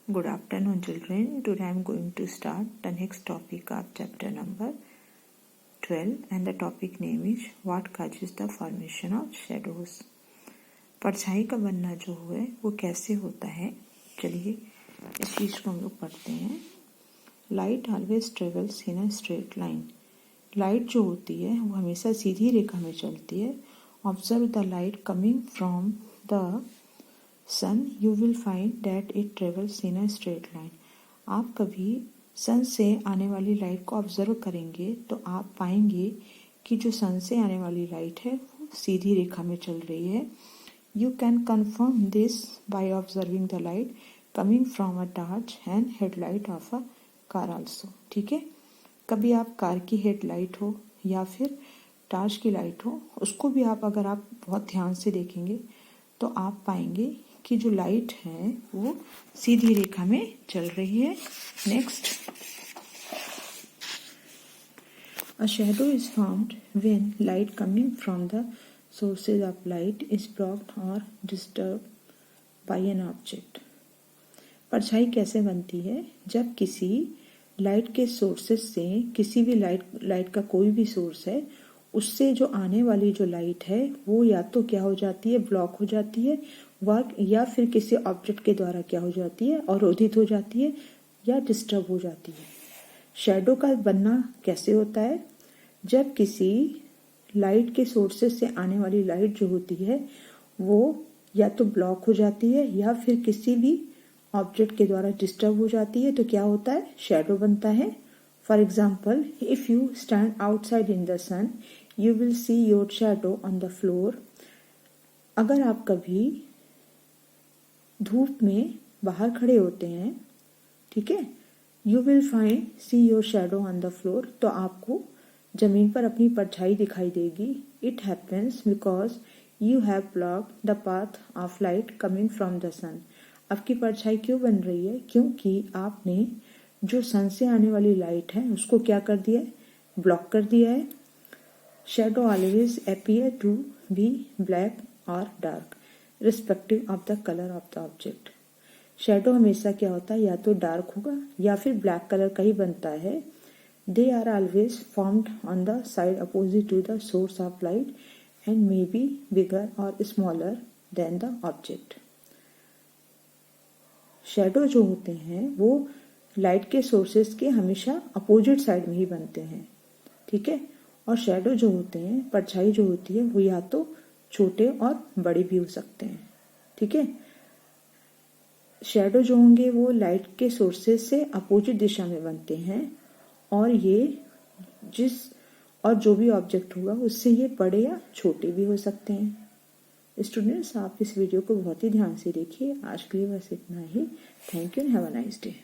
Good afternoon, children. Today I am going to start the next topic of chapter number 12, and the topic name is What causes the formation of shadows. परछाई का बनना जो है वो कैसे होता है, चलिए इस चीज को हम लोग पढ़ते हैं. Light always travels in a straight line. Light जो होती है वो हमेशा सीधी रेखा में चलती है. Observe the light coming from the sun, you will find that it travels in a straight line. आप कभी सन से आने वाली लाइट को ऑब्जर्व करेंगे तो आप पाएंगे कि जो सन से आने वाली लाइट है वो सीधी रेखा में चल रही है. You can confirm this by observing the light coming from a torch and headlight of a car also. ठीक है, कभी आप कार की हेडलाइट हो या फिर टॉर्च की लाइट हो, उसको भी अगर आप बहुत ध्यान से देखेंगे तो आप पाएंगे कि जो लाइट है वो सीधी रेखा में चल रही है. Next, a shadow is formed when light coming from the sources of light is blocked और डिस्टर्ब बाय एन ऑब्जेक्ट. परछाई कैसे बनती है? जब किसी लाइट के सोर्सेज से, किसी भी लाइट का कोई भी सोर्स है, उससे जो आने वाली जो लाइट है वो या तो क्या हो जाती है, ब्लॉक हो जाती है, या फिर किसी ऑब्जेक्ट के द्वारा क्या हो जाती है, अवरोधित हो जाती है या डिस्टर्ब हो जाती है. शैडो का बनना कैसे होता है? जब किसी लाइट के सोर्सेज से आने वाली लाइट जो होती है वो या तो ब्लॉक हो जाती है या फिर किसी भी ऑब्जेक्ट के द्वारा डिस्टर्ब हो जाती है, तो क्या होता है? शैडो बनता है. For example, if you stand outside in the sun, you will see your shadow on the floor. अगर आप कभी धूप में बाहर खड़े होते हैं, ठीक है, you will find see your shadow on the floor, तो आपको जमीन पर अपनी परछाई दिखाई देगी. It happens because you have blocked the path of light coming from the sun. आपकी परछाई क्यों बन रही है? क्योंकि आपने जो सन से आने वाली लाइट है उसको क्या कर दिया है? ब्लॉक कर दिया है. Shadow always appear to be black और dark respective of the colour of the object. Shadow हमेशा क्या होता है? या तो डार्क होगा या फिर ब्लैक कलर का ही बनता है. They are always formed on the side opposite to the source of light and may be bigger और smaller than the object. Shadow जो होते हैं वो लाइट के सोर्सेस के हमेशा अपोजिट साइड में ही बनते हैं. ठीक है, और शैडो जो होते हैं, परछाई जो होती है, वो या तो छोटे और बड़े भी हो सकते हैं. ठीक है, शैडो जो होंगे वो लाइट के सोर्सेज से अपोजिट दिशा में बनते हैं और जो भी ऑब्जेक्ट होगा उससे ये बड़े या छोटे भी हो सकते हैं. स्टूडेंट्स, आप इस वीडियो को बहुत ही ध्यान से देखिए. आज के लिए बस इतना ही. Thank you and have a nice day.